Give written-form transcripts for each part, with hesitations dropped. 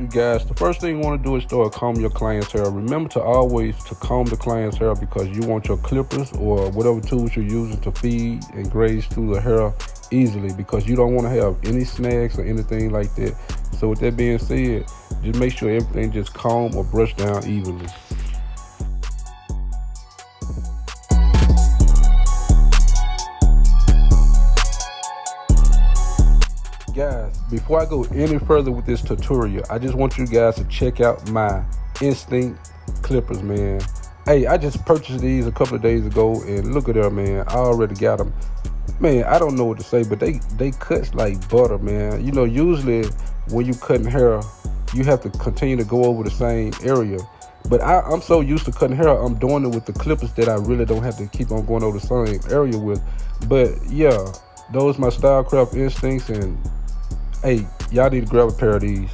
you guys, the first thing you want to do is start combing your client's hair. Remember to always to comb the client's hair because you want your clippers or whatever tools you're using to feed and graze through the hair easily, because you don't want to have any snags or anything like that. So with that being said, just make sure everything just comb or brush down evenly. Guys, before I go any further with this tutorial, I just want you guys to check out my Instinct clippers, man. Hey, I just purchased these a couple of days ago, and look at them, man. I already got them. Man, I don't know what to say, but they cut like butter, man. You know, usually when you cutting hair, you have to continue to go over the same area. But I'm so used to cutting hair, I'm doing it with the clippers that I really don't have to keep on going over the same area with. But yeah, those my Stylecraft Instincts, and hey, y'all need to grab a pair of these.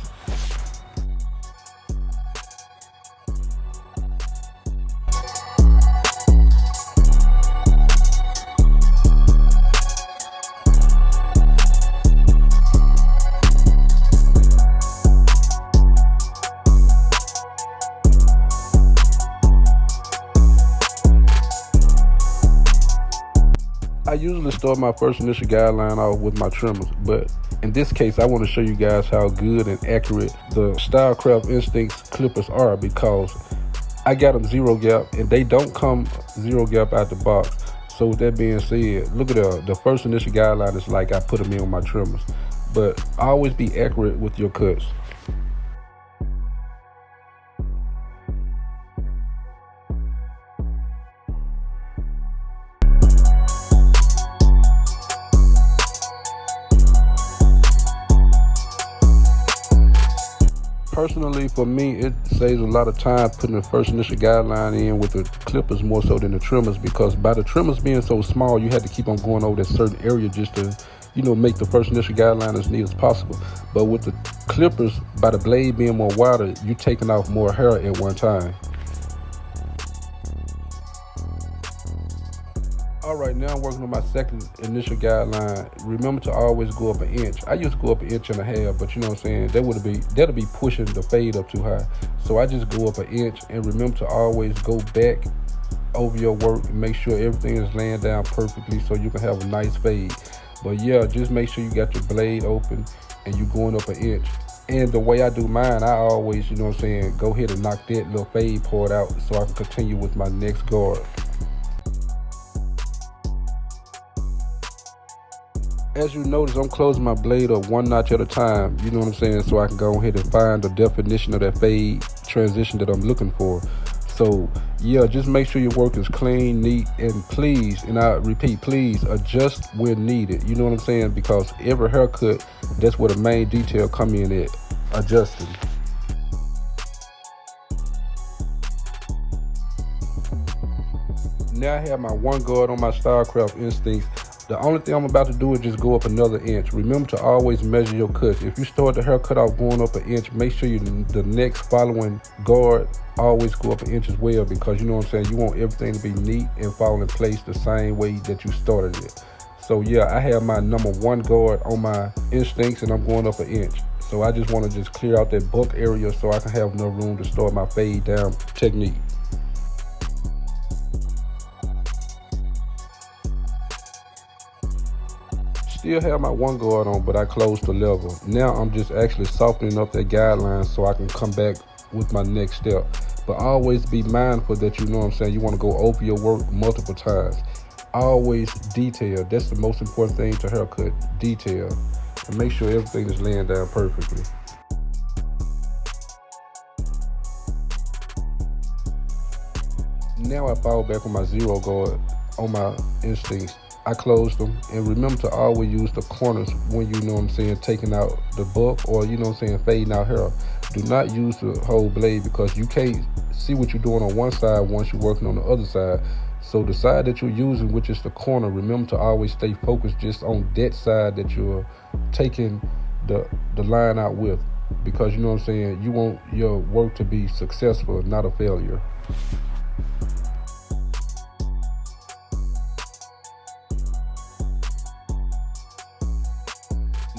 I usually start my first initial guideline off with my trimmers, but in this case, I want to show you guys how good and accurate the Stylecraft Instincts clippers are, because I got them zero gap and they don't come zero gap out the box. So with that being said, look at the first initial guideline is like I put them in on my trimmers, but always be accurate with your cuts. Personally, for me, it saves a lot of time putting the first initial guideline in with the clippers more so than the trimmers, because by the trimmers being so small, you had to keep on going over that certain area just to, you know, make the first initial guideline as neat as possible. But with the clippers, by the blade being more wider, you're taking off more hair at one time. All right, now I'm working on my second initial guideline. Remember to always go up an inch. I used to go up an inch and a half, but you know what I'm saying, that'll be pushing the fade up too high. So I just go up an inch, and remember to always go back over your work and make sure everything is laying down perfectly so you can have a nice fade. But yeah, just make sure you got your blade open and you going up an inch. And the way I do mine, I always, you know what I'm saying, go ahead and knock that little fade part out so I can continue with my next guard. As you notice, I'm closing my blade up one notch at a time, you know what I'm saying, so I can go ahead and find the definition of that fade transition that I'm looking for. So yeah, just make sure your work is clean, neat, and please, and I repeat, please adjust where needed, you know what I'm saying, because every haircut, that's where the main detail come in at, adjusting. Now I have my one guard on my Stylecraft Instincts. The only thing I'm about to do is just go up another inch. Remember to always measure your cuts. If you start the haircut off going up an inch, make sure the next following guard always go up an inch as well, because you know what I'm saying, you want everything to be neat and fall in place the same way that you started it. So yeah, I have my number one guard on my Instincts and I'm going up an inch. So I just want to just clear out that bulk area so I can have enough room to start my fade down technique. Still have my one guard on, but I closed the level. Now I'm just actually softening up that guideline so I can come back with my next step. But always be mindful that, you know what I'm saying, you want to go over your work multiple times. Always detail. That's the most important thing to haircut, detail. And make sure everything is laying down perfectly. Now I fall back on my zero guard on my Instincts. I closed them, and remember to always use the corners when you know what I'm saying, taking out the bulk or you know what I'm saying, fading out hair. Do not use the whole blade because you can't see what you're doing on one side once you're working on the other side. So the side that you're using, which is the corner, remember to always stay focused just on that side that you're taking the line out with, because you know what I'm saying, you want your work to be successful, not a failure.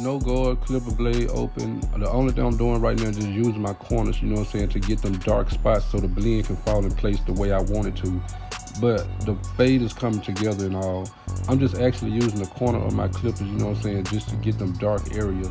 No guard, clipper blade open. The only thing I'm doing right now is just using my corners, you know what I'm saying, to get them dark spots so the blend can fall in place the way I want it to. But the fade is coming together and all. I'm just actually using the corner of my clippers, you know what I'm saying, just to get them dark areas.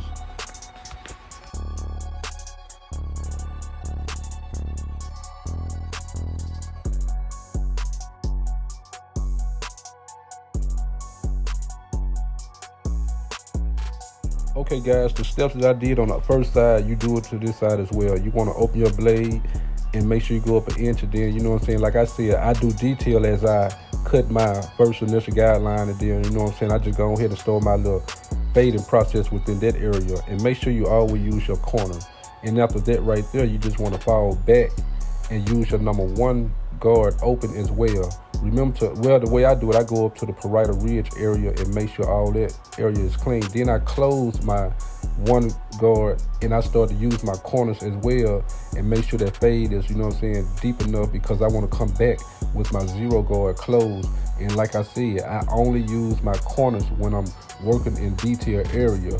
Okay guys, the steps that I did on the first side, you do it to this side as well. You want to open your blade and make sure you go up an inch, and then, you know what I'm saying, like I said, I do detail as I cut my first initial guideline, and then, you know what I'm saying, I just go ahead and start my little fading process within that area. And make sure you always use your corner. And after that right there, you just want to fall back and use your number one guard open as well. Remember to, well, the way I do it, I go up to the parietal ridge area and make sure all that area is clean. Then I close my one guard and I start to use my corners as well and make sure that fade is, you know what I'm saying, deep enough, because I want to come back with my zero guard closed. And like I said, I only use my corners when I'm working in detail area.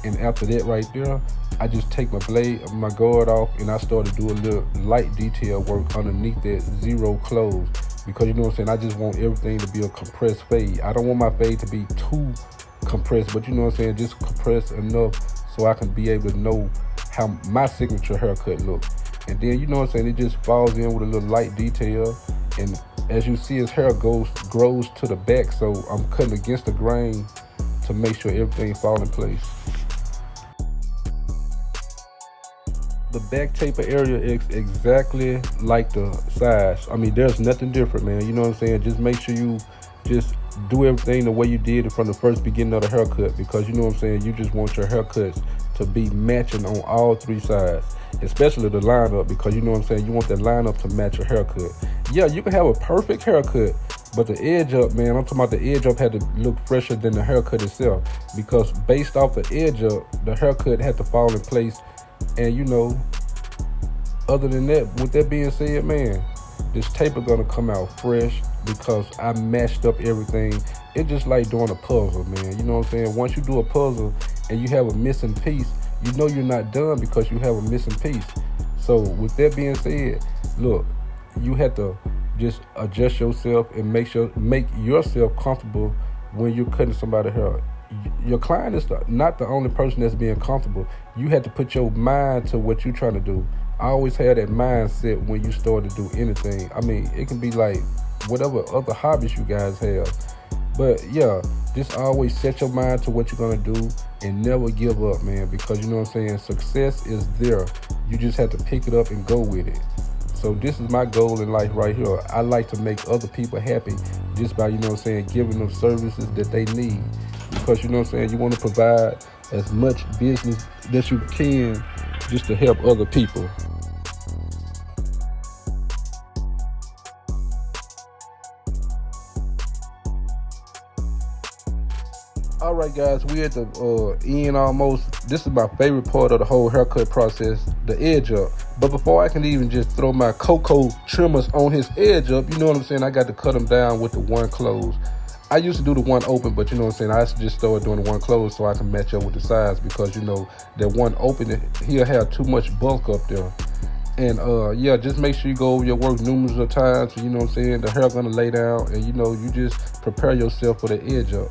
And after that right there, I just take my blade, my guard off, and I start to do a little light detail work underneath that zero close. Because, you know what I'm saying, I just want everything to be a compressed fade. I don't want my fade to be too compressed, but you know what I'm saying, just compressed enough so I can be able to know how my signature haircut looks. And then, you know what I'm saying, it just falls in with a little light detail. And as you see, his hair grows to the back, so I'm cutting against the grain to make sure everything falls in place. The back taper area is exactly like the sides. I mean, there's nothing different, man. You know what I'm saying? Just make sure you just do everything the way you did it from the first beginning of the haircut, because you know what I'm saying, you just want your haircuts to be matching on all three sides, especially the lineup, because you know what I'm saying, you want that lineup to match your haircut. Yeah, you can have a perfect haircut, but the edge up, man, I'm talking about the edge up had to look fresher than the haircut itself, because based off the edge up, the haircut had to fall in place. And you know, other than that, with that being said, man, this taper gonna come out fresh because I matched up everything. It's just like doing a puzzle, man. You know what I'm saying? Once you do a puzzle and you have a missing piece, you know you're not done because you have a missing piece. So with that being said, look, you have to just adjust yourself and make yourself comfortable when you're cutting somebody's hair. Your client is not the only person that's being comfortable. You have to put your mind to what you're trying to do. I always have that mindset when you start to do anything. I mean, it can be like whatever other hobbies you guys have. But yeah, just always set your mind to what you're going to do and never give up, man, because you know what I'm saying, success is there. You just have to pick it up and go with it. So this is my goal in life right here. I like to make other people happy just by, you know what I'm saying, giving them services that they need. Because, you know what I'm saying, you want to provide as much business that you can just to help other people. All right, guys, we at the end almost. This is my favorite part of the whole haircut process, the edge up. But before I can even just throw my cocoa trimmers on his edge up, you know what I'm saying, I got to cut him down with the one close. I used to do the one open, but you know what I'm saying, I just started doing the one close so I can match up with the sides, because you know that one open, he'll have too much bulk up there. And yeah, just make sure you go over your work numerous of times, you know what I'm saying, the hair gonna lay down, and you know, you just prepare yourself for the edge up.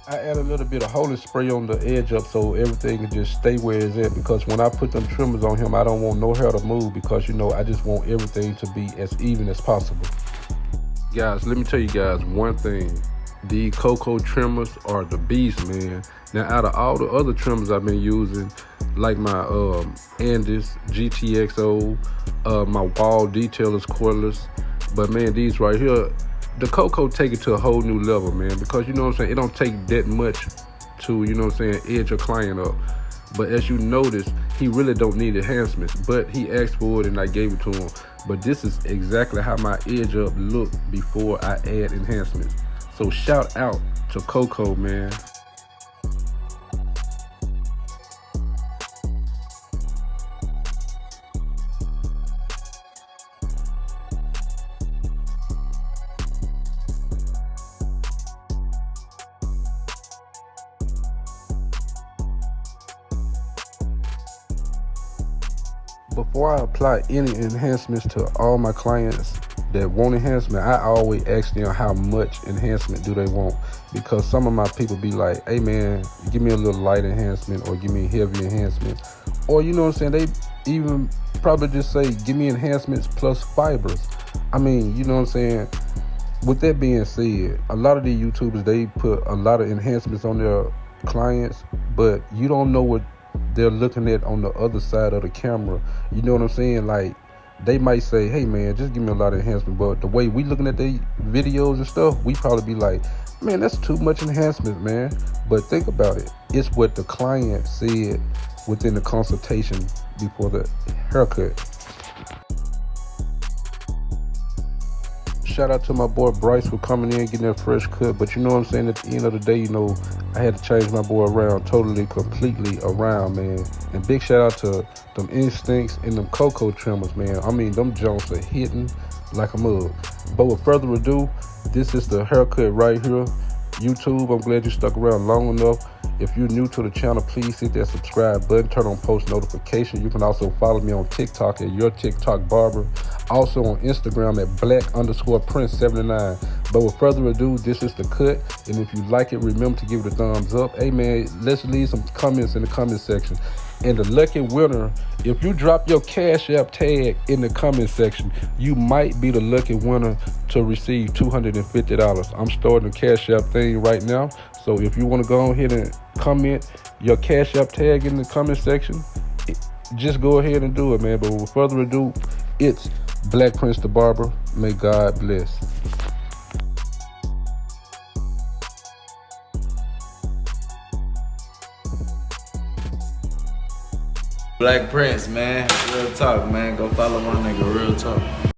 I add a little bit of holy spray on the edge up so everything can just stay where it's at, because when I put them trimmers on him, I don't want no hair to move, because you know, I just want everything to be as even as possible. Guys, let me tell you guys one thing. These cocoa trimmers are the beast, man. Now, out of all the other trimmers I've been using, like my Andis GTXO, my wall detailers cordless, but man, these right here, the cocoa take it to a whole new level, man, because you know what I'm saying, it don't take that much to, you know what I'm saying, edge a client up. But as you notice, he really don't need enhancements, but he asked for it and I gave it to him. But this is exactly how my edge up look before I add enhancements. So shout out to Coco, man. Before I apply any enhancements to all my clients that want enhancement, I always ask them how much enhancement do they want, because some of my people be like, hey man, give me a little light enhancement or give me a heavy enhancement, or you know what I'm saying, they even probably just say give me enhancements plus fibers. I mean, you know what I'm saying. With that being said, a lot of the YouTubers, they put a lot of enhancements on their clients, but you don't know what they're looking at on the other side of the camera. You know what I'm saying? Like, they might say, hey man, just give me a lot of enhancement, but the way we looking at the videos and stuff, we probably be like, man, that's too much enhancement, man. But think about it. It's what the client said within the consultation before the haircut. Shout out to my boy Bryce for coming in, getting that fresh cut. But you know what I'm saying, at the end of the day, you know, I had to change my boy around, totally, completely around, man. And big shout out to them Instincts and them Cocoa trimmers, man. I mean, them Jones are hitting like a mug. But with further ado, this is the haircut right here. YouTube, I'm glad you stuck around long enough. If you're new to the channel, please hit that subscribe button, turn on post notification. You can also follow me on TikTok at Your TikTok Barber. Also on Instagram at Black_Prince79. But with further ado, this is the cut. And if you like it, remember to give it a thumbs up. Hey man, let's leave some comments in the comment section. And the lucky winner, if you drop your Cash App tag in the comment section, you might be the lucky winner to receive $250. I'm starting the Cash App thing right now. So if you want to go ahead and comment your Cash App tag in the comment section, just go ahead and do it, man. But with further ado, it's Black Prince the Barber. May God bless. Black Prince, man. Real talk, man. Go follow my nigga. Real talk.